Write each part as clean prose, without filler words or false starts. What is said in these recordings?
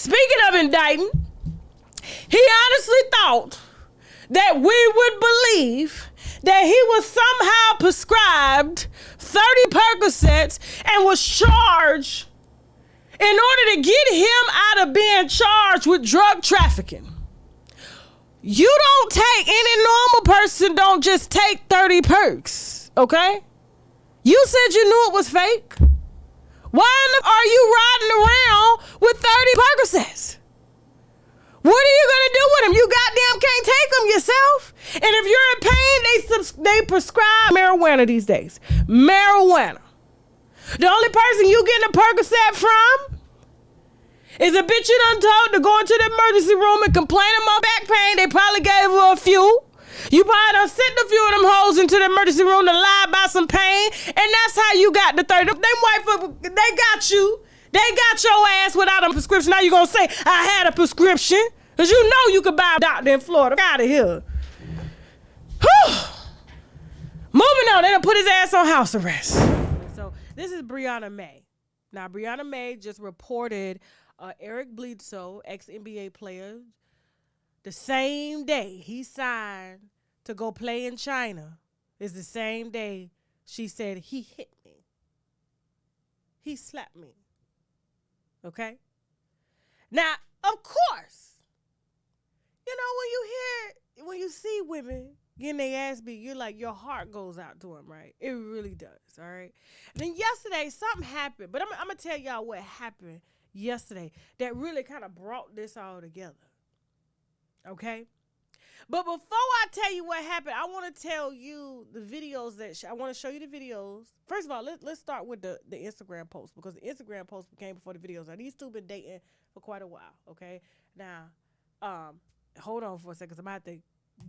speaking of indicting, he honestly thought that we would believe that he was somehow prescribed 30 Percocets and was charged in order to get him out of being charged with drug trafficking. You don't take, any normal person don't just take 30 perks, okay? You said you knew it was fake. Why are you riding around with 30 Percocets? What are you gonna do with them? You goddamn can't take them yourself. And if you're in pain, they prescribe marijuana these days. Marijuana. The only person you getting a Percocet from is a bitch you done told to go into the emergency room and complain about back pain. They probably gave her a few. You probably done sent a few of them hoes into the emergency room to lie about some pain, and that's how you got the 30. Them white folk, they got you. They got your ass without a prescription. Now you gonna say, I had a prescription? Because you know you could buy a doctor in Florida. Get out of here. Whew. Moving on, they done put his ass on house arrest. So this is Briona Mae. Now, Briona Mae just reported Eric Bledsoe, ex-NBA player, the same day he signed to go play in China is the same day she said he hit me. He slapped me. Okay? Now, of course, you know, when you see women getting their ass beat, you're like, your heart goes out to them, right? It really does, all right? And then yesterday, something happened, but I'm going to tell y'all what happened yesterday that really kind of brought this all together, okay? But before I tell you what happened, I want to tell you the videos that I want to show you the videos. First of all, let's start with the Instagram post, because the Instagram post came before the videos. Now, these two been dating for quite a while, okay? Now, hold on for a second, because I'm going to have to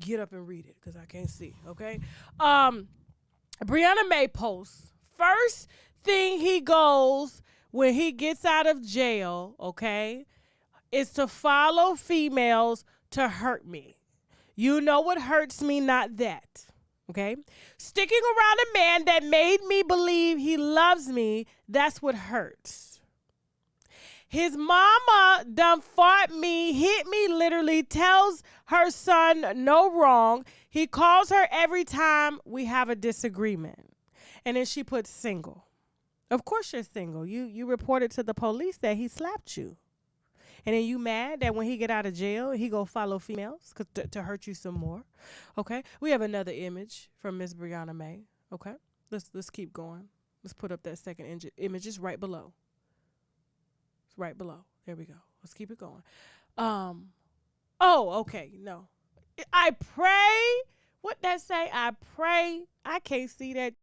get up and read it because I can't see, okay? Briona Mae posts, first thing he goes when he gets out of jail, okay, is to follow females to hurt me. You know what hurts me, not that, okay? Sticking around a man that made me believe he loves me, that's what hurts. His mama done fought me, hit me literally, tells her son no wrong. He calls her every time we have a disagreement. And then she puts single. Of course you're single. You reported to the police that he slapped you. And then you mad that when he get out of jail, he go follow females to hurt you some more. Okay? We have another image from Miss Briona Mae. Okay? Let's keep going. Let's put up that second image. It's right below. It's right below. There we go. Let's keep it going. Oh, okay. No. I pray. What that say? I pray. I can't see that.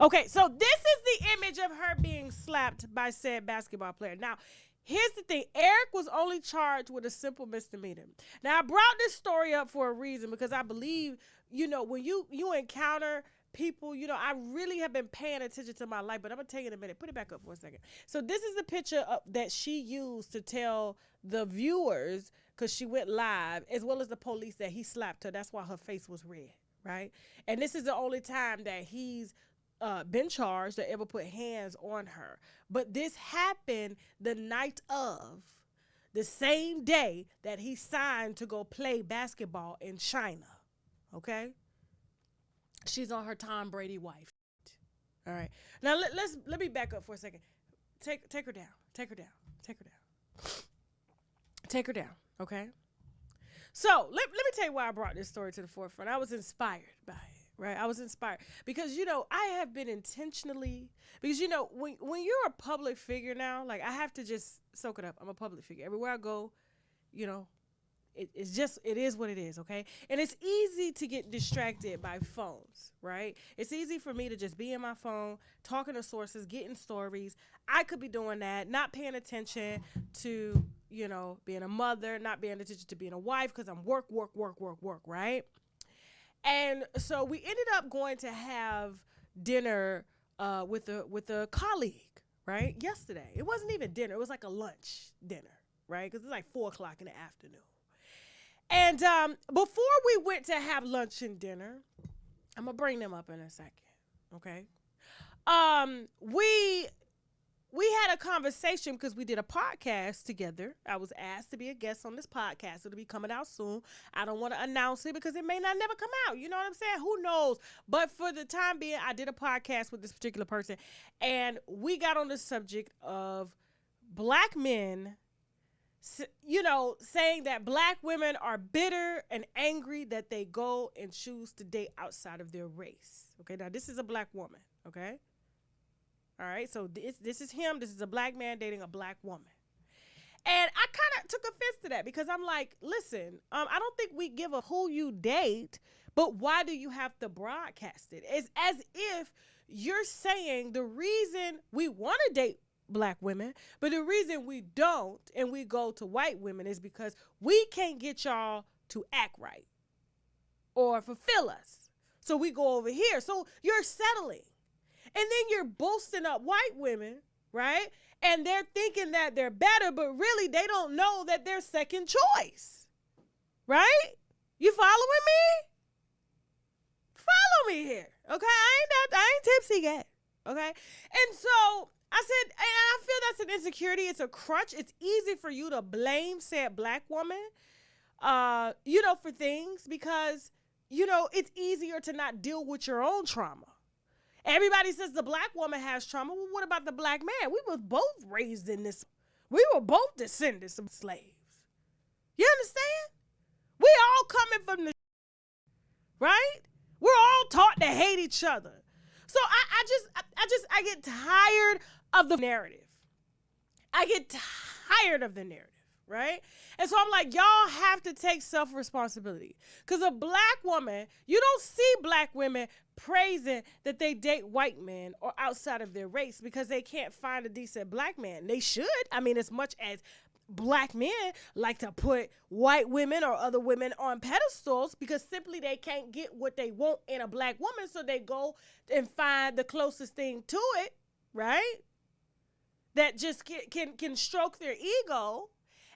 Okay, so this is the image of her being slapped by said basketball player. Now, here's the thing. Eric was only charged with a simple misdemeanor. Now, I brought this story up for a reason because I believe, you know, when you encounter people, you know, I really have been paying attention to my life, but I'm going to tell you in a minute. Put it back up for a second. So this is the picture that she used to tell the viewers, because she went live, as well as the police, that he slapped her. That's why her face was red, right? And this is the only time that he's been charged or ever put hands on her. But this happened the night of, the same day that he signed to go play basketball in China, okay? She's on her Tom Brady wife. All right. Now let me back up for a second. Take her down. Take her down. Take her down. Take her down. Okay. So let me tell you why I brought this story to the forefront. I was inspired by it. Right. I was inspired because, you know, I have been intentionally, because, you know, when you're a public figure now, like, I have to just soak it up. I'm a public figure. Everywhere I go, you know, it is what it is, okay? And it's easy to get distracted by phones, right? It's easy for me to just be in my phone, talking to sources, getting stories. I could be doing that, not paying attention to, you know, being a mother, not paying attention to being a wife, because I'm work, right? And so we ended up going to have dinner with a colleague, right? Yesterday. It wasn't even dinner. It was like a lunch dinner, right? Because it's like 4 o'clock in the afternoon. And before we went to have lunch and dinner, I'm going to bring them up in a second, okay? we had a conversation because we did a podcast together. I was asked to be a guest on this podcast. It'll be coming out soon. I don't want to announce it because it may not never come out. You know what I'm saying? Who knows? But for the time being, I did a podcast with this particular person, and we got on the subject of black men, you know, saying that black women are bitter and angry that they go and choose to date outside of their race. Okay, now this is a black woman, okay? All right, so this is him. This is a black man dating a black woman. And I kind of took offense to that because I'm like, listen, I don't think we give a who you date, but why do you have to broadcast it? It's as if you're saying the reason we want to date black women, but the reason we don't and we go to white women is because we can't get y'all to act right or fulfill us. So we go over here. So you're settling. And then you're boasting up white women, right? And they're thinking that they're better, but really they don't know that they're second choice, right? You following me? Follow me here, okay? I ain't tipsy yet, okay? And so I said, and I feel that's an insecurity. It's a crutch. It's easy for you to blame said black woman, you know, for things because, you know, it's easier to not deal with your own trauma. Everybody says the black woman has trauma. Well, what about the black man? We were both raised in this. We were both descendants of slaves. You understand? We all coming from the, right? We're all taught to hate each other. So I get tired of the narrative. I get tired of the narrative, right? And so I'm like, y'all have to take self-responsibility. Because a black woman, you don't see black women praising that they date white men or outside of their race because they can't find a decent black man. They should. I mean, as much as black men like to put white women or other women on pedestals because simply they can't get what they want in a black woman, so they go and find the closest thing to it, right? That just can stroke their ego.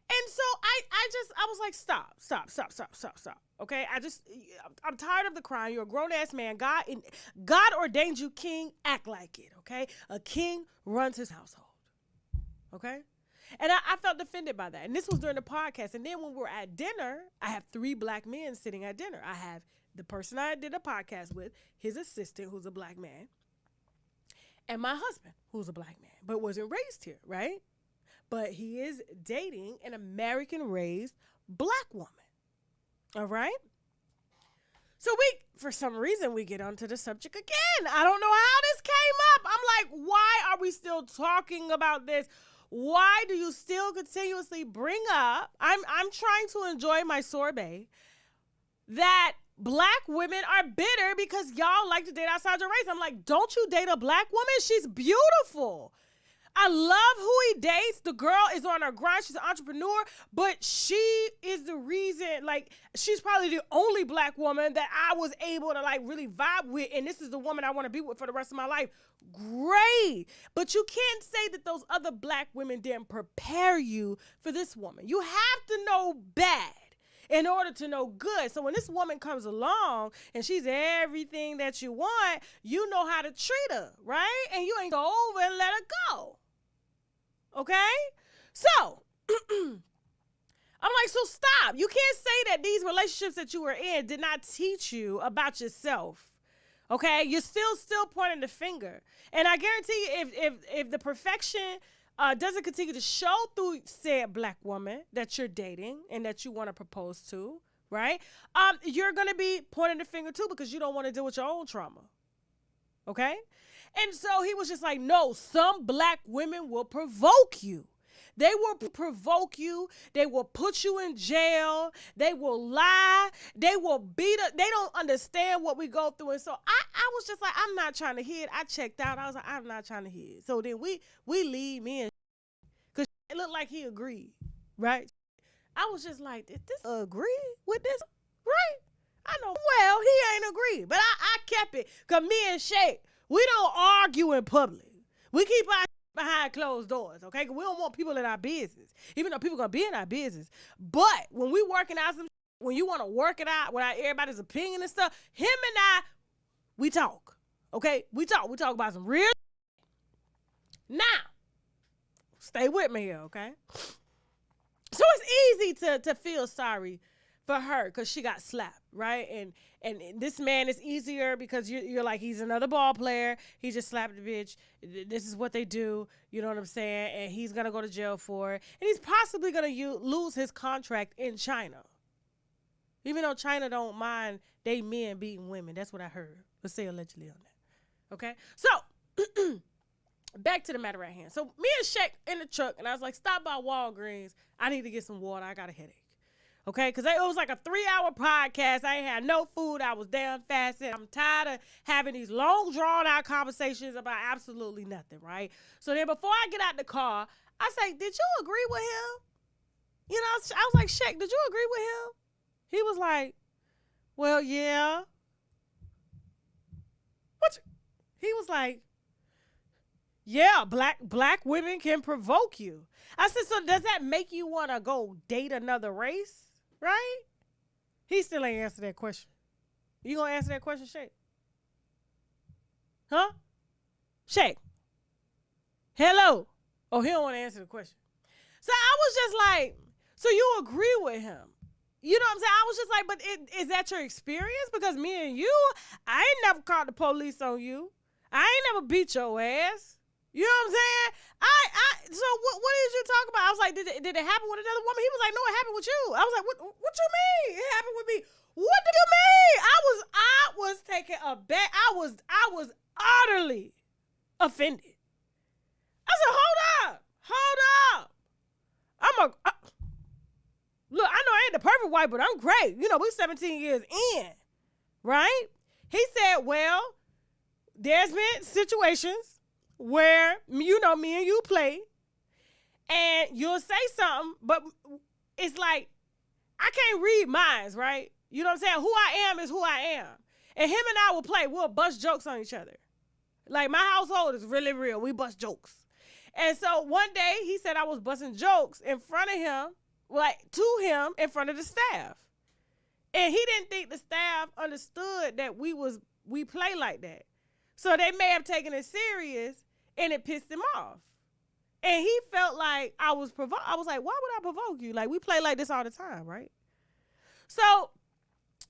And so I was like, stop. Okay, I'm tired of the crying. You're a grown ass man. God ordained you king. Act like it. Okay, a king runs his household. Okay, and I felt offended by that. And this was during the podcast. And then when we're at dinner, I have 3 black men sitting at dinner. I have the person I did a podcast with, his assistant, who's a black man, and my husband, who's a black man, but wasn't raised here, right? But he is dating an American-raised black woman. All right? So for some reason, we get onto the subject again. I don't know how this came up. I'm like, why are we still talking about this? Why do you still continuously bring up, I'm trying to enjoy my sorbet, that black women are bitter because y'all like to date outside your race? I'm like, don't you date a black woman? She's beautiful. I love who he dates. The girl is on her grind. She's an entrepreneur, but she is the reason, like, she's probably the only black woman that I was able to, like, really vibe with, and this is the woman I want to be with for the rest of my life. Great. But you can't say that those other black women didn't prepare you for this woman. You have to know bad in order to know good. So when this woman comes along and she's everything that you want, you know how to treat her, right? And you ain't go over and let her go. Okay? So, I'm like, so stop. You can't say that these relationships that you were in did not teach you about yourself. Okay? You're still pointing the finger. And I guarantee you, if the perfection doesn't continue to show through said black woman that you're dating and that you want to propose to, right? You're going to be pointing the finger too because you don't want to deal with your own trauma. Okay? And so he was just like, no, some black women will provoke you. They will provoke you. They will put you in jail. They will lie. They will beat up. They don't understand what we go through. And so I was just like, I'm not trying to hear it. I checked out. I was like, I'm not trying to hear it. So then we leave me in because it looked like he agreed, right? I was just like, did this agree with this, right? I know well he ain't agreed, but I kept it because me and Shay, we don't argue in public. We keep our behind closed doors, okay? Because we don't want people in our business, even though people going to be in our business. But when we working out some, when you want to work it out without everybody's opinion and stuff, him and I, we talk, okay? We talk about some real. Now, Stay with me here, okay? So it's easy to feel sorry for her because she got slapped, right? And this man is easier because you're like, he's another ball player. He just slapped the bitch. This is what they do. You know what I'm saying? And he's going to go to jail for it. And he's possibly going to lose his contract in China. Even though China don't mind they men beating women. That's what I heard. Let's say allegedly on that. Okay? So, back to the matter at hand. So, me and Shaq in the truck, and I was like, stop by Walgreens. I need to get some water. I got a headache. Okay? Because it was like a 3-hour podcast. I ain't had no food. I was damn fasted. I'm tired of having these long, drawn-out conversations about absolutely nothing, right? So, then before I get out the car, I say, did you agree with him? You know, I was like, Shaq, did you agree with him? He was like, well, yeah. He was like, yeah, black women can provoke you. I said, so does that make you want to go date another race, right? He still ain't answered that question. You going to answer that question, Shay? Huh? Shay? Hello? Oh, he don't want to answer the question. So I was just like, so you agree with him? You know what I'm saying? I was just like, but is that your experience? Because me and you, I ain't never called the police on you. I ain't never beat your ass. You know what I'm saying? So what did you talk about? I was like, did it happen with another woman? He was like, no, it happened with you. I was like, what you mean? It happened with me. What do you mean? I was taken aback. I was utterly offended. I said, hold up. Look, I know I ain't the perfect wife, but I'm great. You know, we 17 years in, right? He said, well, there's been situations where, you know, me and you play, and you'll say something, but it's like, I can't read minds, right? You know what I'm saying? Who I am is who I am. And him and I will play. We'll bust jokes on each other. Like, my household is really real. We bust jokes. And so one day, he said I was busting jokes in front of him, like to him in front of the staff. And he didn't think the staff understood that we play like that. So they may have taken it serious and it pissed him off. And he felt like I was provoked. I was like, why would I provoke you? Like, we play like this all the time, right? So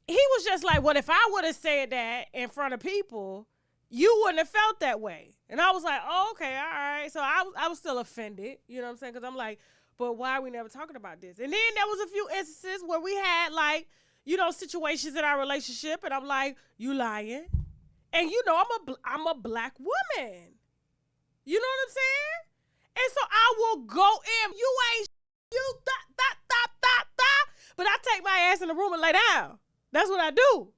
he was just like, well, if I would have said that in front of people, you wouldn't have felt that way. And I was like, oh, okay, all right. So I was still offended, you know what I'm saying? Because I'm like, but why are we never talking about this? And then there was a few instances where we had, like, you know, situations in our relationship, and I'm like, you lying. And, you know, I'm a black woman. You know what I'm saying? And so I will go in. You ain't you, but I take my ass in the room and lay down. That's what I do.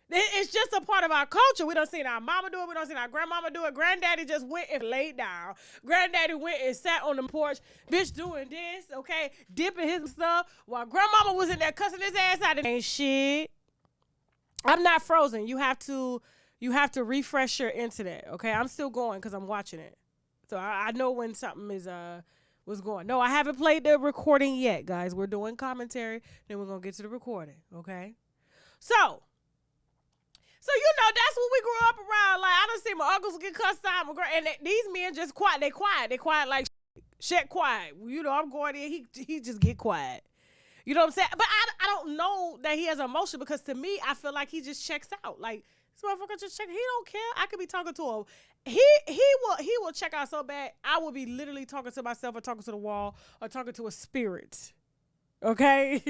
It's just a part of our culture. We don't see our mama do it. We don't see our grandmama do it. Granddaddy just went and laid down. Granddaddy went and sat on the porch, bitch doing this, okay, dipping his stuff, while grandmama was in there cussing his ass out. Ain't shit. I'm not frozen. You have to refresh your internet, okay? I'm still going because I'm watching it. So I know when something is was going. No, I haven't played the recording yet, guys. We're doing commentary, then we're going to get to the recording, okay? So, you know, that's what we grew up around. Like, I done seen my uncles get cussed out. And these men just quiet. They quiet. They quiet like shit quiet. You know, I'm going in. He just get quiet. You know what I'm saying? But I don't know that he has emotion because to me, I feel like he just checks out. Like, this motherfucker just check. He don't care. I could be talking to him. He will check out so bad. I will be literally talking to myself or talking to the wall or talking to a spirit. Okay?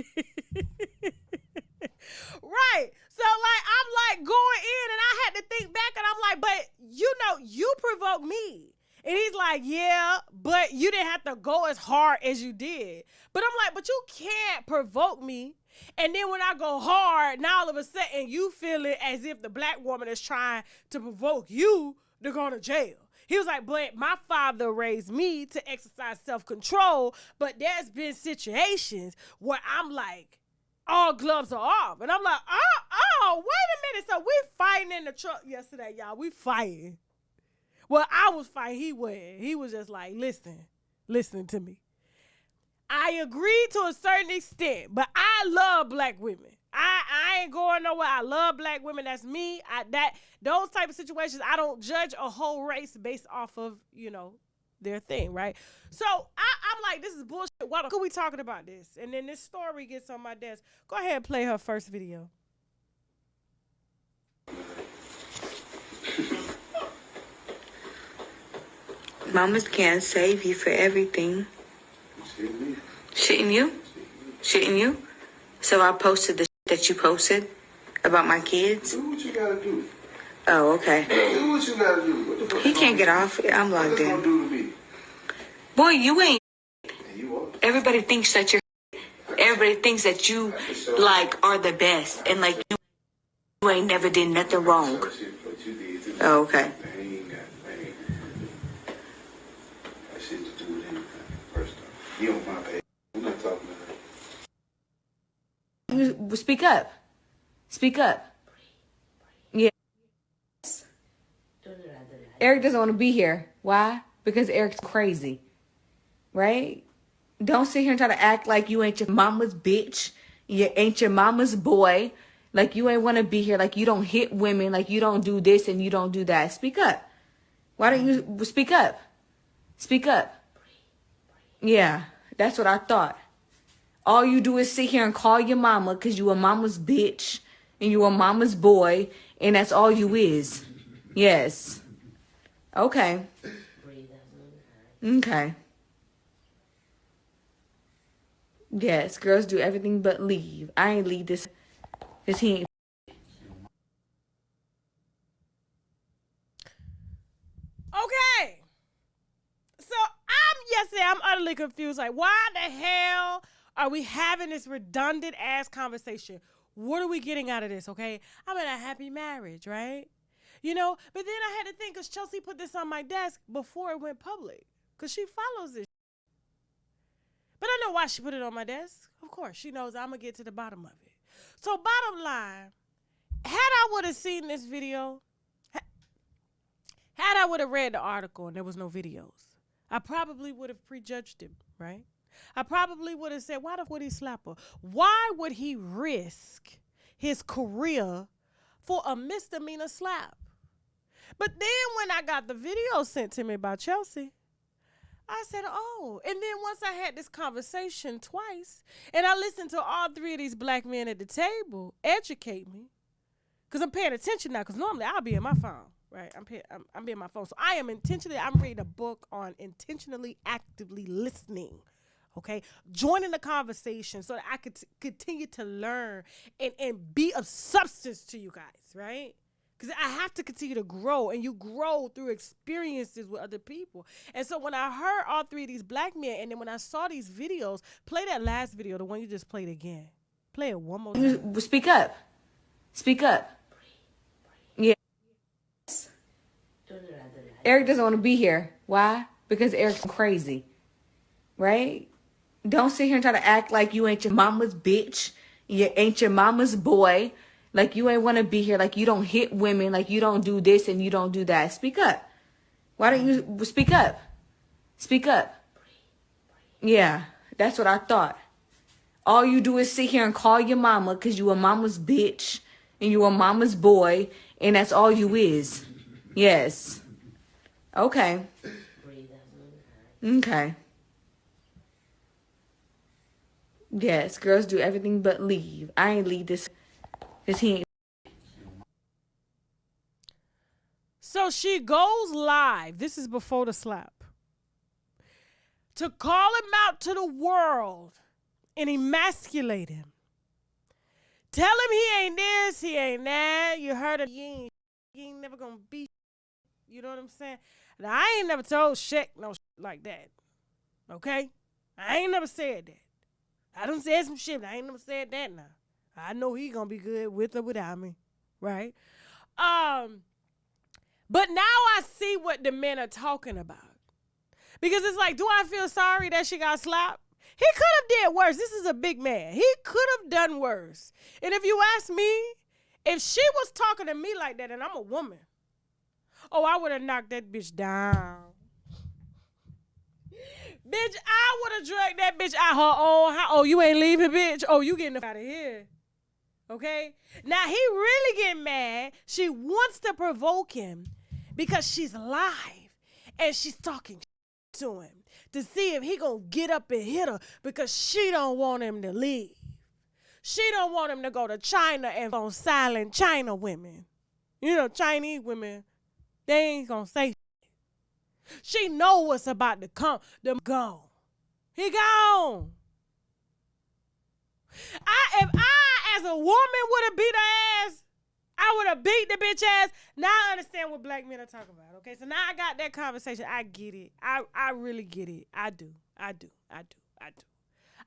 Right. So, like, I'm, like, going in, and I had to think back, and I'm like, but, you know, you provoked me. And he's like, yeah, but you didn't have to go as hard as you did. But I'm like, but you can't provoke me. And then when I go hard, now all of a sudden you feel it as if the black woman is trying to provoke you to go to jail. He was like, but my father raised me to exercise self-control, but there's been situations where I'm like, all gloves are off. And I'm like, oh, wait a minute. So we fighting in the truck yesterday, y'all. We fighting. Well, I was fighting. He wasn't. He was just like, listen to me. I agree to a certain extent, but I love black women. I ain't going nowhere. I love black women. That's me. Those type of situations, I don't judge a whole race based off of, you know, their thing, right? So I'm like, this is bullshit. Why are we talking about this? And then this story gets on my desk. Go ahead and play her first video. Mamas can't save you for everything. Shouldn't you? Shouldn't you? So I posted the that you posted about my kids. Do what you gotta do. Oh, okay. Do what you gotta do. What the fuck He can't get off. I'm logged What's gonna in. do to me? Boy, you ain't. And you are. Everybody thinks that you're. Everybody thinks that you like are the best, and like you ain't never did nothing wrong. Oh, okay. I ain't got shit to do with anything. First off, you on my page. I'm not talking to her. Speak up. Speak up. Yeah. Eric doesn't want to be here. Why? Because Eric's crazy. Right? Don't sit here and try to act like you ain't your mama's bitch. You ain't your mama's boy. Like you ain't want to be here. Like you don't hit women. Like you don't do this and you don't do that. Speak up. Why don't you speak up? Speak up. Yeah, that's what I thought. All you do is sit here and call your mama because you a mama's bitch and you a mama's boy, and that's all you is. Yes. Okay. Okay. Yes, girls do everything but leave. I ain't leave this because he ain't. Okay. So I'm utterly confused. Like, why the hell are we having this redundant ass conversation? What are we getting out of this? Okay, I'm in a happy marriage, right? You know, but then I had to think because Chelsea put this on my desk before it went public because she follows this. But I know why she put it on my desk. Of course, she knows I'm gonna get to the bottom of it. So bottom line, had I would have seen this video, had I would have read the article and there was no videos, I probably would have prejudged him, right? I probably would have said, why the fuck would he slap her? Why would he risk his career for a misdemeanor slap? But then when I got the video sent to me by Chelsea, I said, oh. And then once I had this conversation twice, and I listened to all three of these black men at the table educate me, because I'm paying attention now, because normally I'll be in my phone. Right, I'm being my phone. So I'm reading a book on intentionally actively listening. Okay, joining the conversation so that I could continue to learn and be of substance to you guys, right? Because I have to continue to grow, and you grow through experiences with other people. And so when I heard all three of these black men, and then when I saw these videos, play that last video, the one you just played again. Play it one more time. Speak up. Speak up. Yeah. Eric doesn't want to be here. Why? Because Eric's crazy. Right? Don't sit here and try to act like you ain't your mama's bitch. You ain't your mama's boy. Like you ain't want to be here. Like you don't hit women. Like you don't do this and you don't do that. Speak up. Why don't you speak up? Speak up. Yeah, that's what I thought. All you do is sit here and call your mama because you a mama's bitch and you a mama's boy, and that's all you is. Yes. Okay. Okay. Yes, girls do everything but leave. I ain't leave this because he ain't. So she goes live. This is before the slap. To call him out to the world and emasculate him. Tell him he ain't this, he ain't that. You heard him. You ain't never gonna be. You know what I'm saying? Now, I ain't never told Shaq no shit like that. Okay? I ain't never said that. I done said some shit, but I ain't never said that now. I know he gonna be good with or without me. Right? But now I see what the men are talking about. Because it's like, do I feel sorry that she got slapped? He could have did worse. This is a big man. He could have done worse. And if you ask me, if she was talking to me like that and I'm a woman, oh, I would have knocked that bitch down. Bitch, I would have dragged that bitch out her own house. Oh, you ain't leaving, bitch? Oh, you getting out of here. Okay? Now, he really getting mad. She wants to provoke him because she's live and she's talking to him to see if he gonna get up and hit her because she don't want him to leave. She don't want him to go to China and on silent China women. You know, Chinese women, they ain't gonna say shit. She know what's about to come. Them gone. He gone. If I, as a woman, would have beat her ass, I would have beat the bitch ass. Now I understand what black men are talking about. Okay, so now I got that conversation. I get it. I really get it. I do.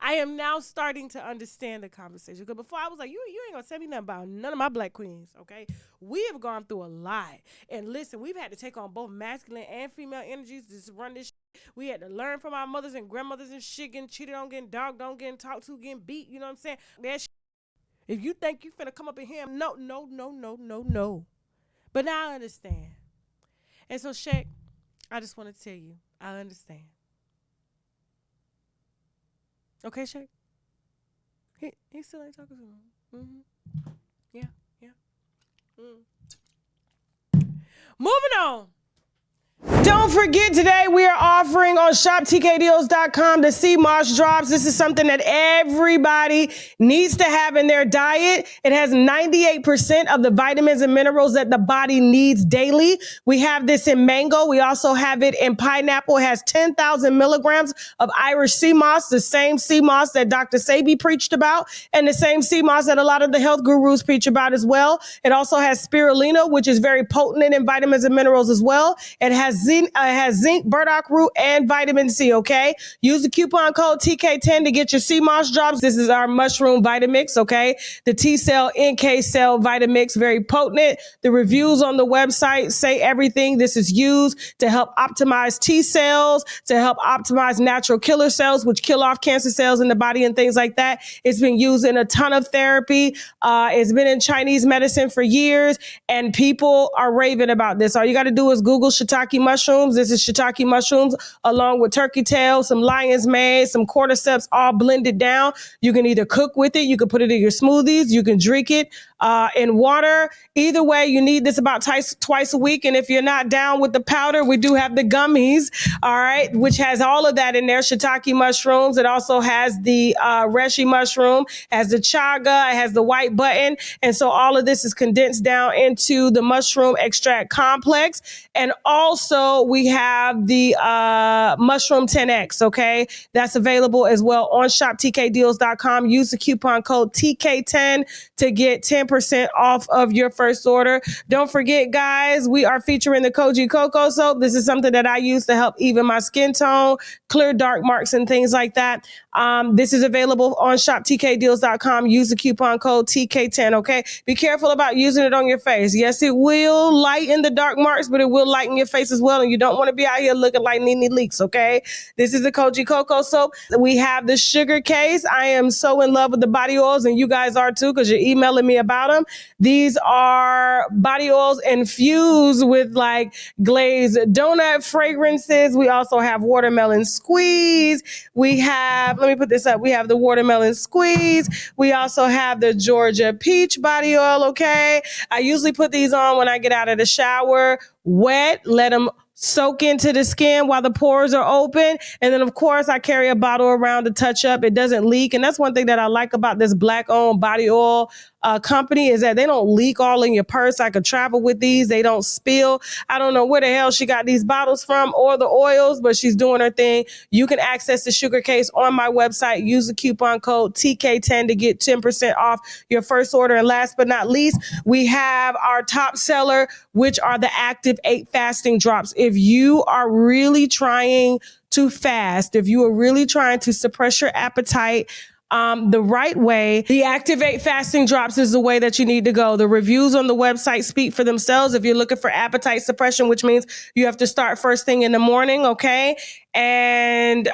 I am now starting to understand the conversation. Because before I was like, you ain't gonna tell me nothing about none of my black queens, okay? We have gone through a lot. And listen, we've had to take on both masculine and female energies to run this shit. We had to learn from our mothers and grandmothers and shit, getting cheated on, getting dogged on, getting talked to, getting beat, you know what I'm saying? That shit. If you think you finna come up in here, no. But now I understand. And so, Shaq, I just want to tell you, I understand. Okay, Shaq? He still ain't talking to him. Mm-hmm. Yeah. Moving on. Don't forget, today we are offering on shoptkdeals.com the CMOS drops. This is something that everybody needs to have in their diet. It has 98% of the vitamins and minerals that the body needs daily. We have this in mango. We also have it in pineapple. It has 10,000 milligrams of Irish sea moss, the same sea moss that Dr. Sebi preached about, and the same sea moss that a lot of the health gurus preach about as well. It also has spirulina, which is very potent in vitamins and minerals as well. It has zinc, burdock root, and vitamin C, okay? Use the coupon code TK10 to get your CMOS drops. This is our mushroom Vitamix, okay? The T-cell, NK cell Vitamix, very potent. The reviews on the website say everything. This is used to help optimize T cells, to help optimize natural killer cells, which kill off cancer cells in the body and things like that. It's been used in a ton of therapy. It's been in Chinese medicine for years, and people are raving about this. All you got to do is Google shiitake mushrooms. This is shiitake mushrooms along with turkey tail, some lion's mane, some cordyceps, all blended down. You can either cook with it, you can put it in your smoothies, you can drink it in water. Either way, you need this about twice a week. And if you're not down with the powder, we do have the gummies, all right, which has all of that in there. Shiitake mushrooms. It also has the reishi mushroom, has the chaga, it has the white button. And so all of this is condensed down into the mushroom extract complex. And also we have the mushroom 10X, okay? That's available as well on shoptkdeals.com. Use the coupon code TK10 to get 10% off of your first order. Don't forget, guys, we are featuring the Koji Cocoa Soap. This is something that I use to help even my skin tone, clear dark marks and things like that. This is available on shoptkdeals.com. Use the coupon code TK10, okay? Be careful about using it on your face. Yes, it will lighten the dark marks, but it will lighten your face as well, and you don't want to be out here looking like Nene Leaks, okay? This is the Koji Cocoa Soap. We have the sugar case. I am so in love with the body oils, and you guys are too, because you're emailing me about them. These are body oils infused with like glazed donut fragrances. We also have watermelon squeeze. We have, let me put this up. We have the watermelon squeeze. We also have the Georgia peach body oil, okay? I usually put these on when I get out of the shower, wet, let them soak into the skin while the pores are open. And then, of course, I carry a bottle around to touch up. It doesn't leak. And that's one thing that I like about this Black-owned body oil company is that they don't leak all in your purse. I could travel with these. They don't spill. I don't know where the hell she got these bottles from or the oils, but she's doing her thing. You can access the sugar case on my website. Use the coupon code TK10 to get 10% off your first order. And last but not least, we have our top seller, which are the Active 8 fasting drops. If you are really trying to fast, if you are really trying to suppress your appetite, the right way, the Active 8 fasting drops is the way that you need to go. The reviews on the website speak for themselves. If you're looking for appetite suppression, which means you have to start first thing in the morning, okay? And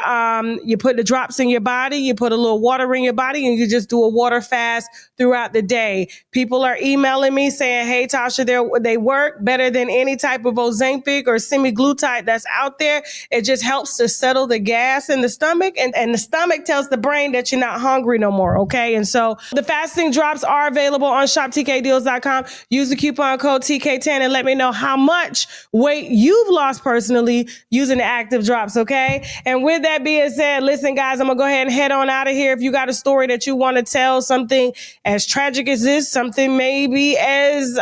you put the drops in your body, you put a little water in your body, and you just do a water fast throughout the day. People are emailing me saying, hey, Tasha, they work better than any type of Ozempic or semaglutide that's out there. It just helps to settle the gas in the stomach, and the stomach tells the brain that you're not hungry no more, okay? And so the fasting drops are available on shoptkdeals.com. Use the coupon code TK10 and let me know how much weight you've lost personally using the Active drops, okay? okay? And with that being said, listen, guys, I'm going to go ahead and head on out of here. If you got a story that you want to tell, something as tragic as this, something maybe as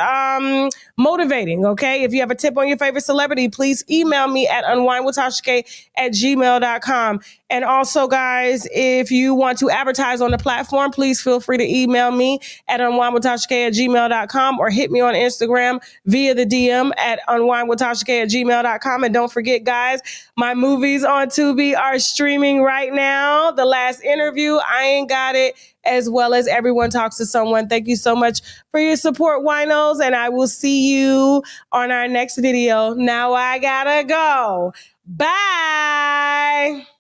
motivating, okay? If you have a tip on your favorite celebrity, please email me at unwindwithtasha@gmail.com. And also, guys, if you want to advertise on the platform, please feel free to email me at unwindwithtasha@gmail.com or hit me on Instagram via the DM at unwindwithtasha@gmail.com. And don't forget, guys, my movies on Tubi are streaming right now. The Last Interview, I Ain't Got It, as well as Everyone Talks to Someone. Thank you so much for your support, winos, and I will see you on our next video. Now I gotta go. Bye.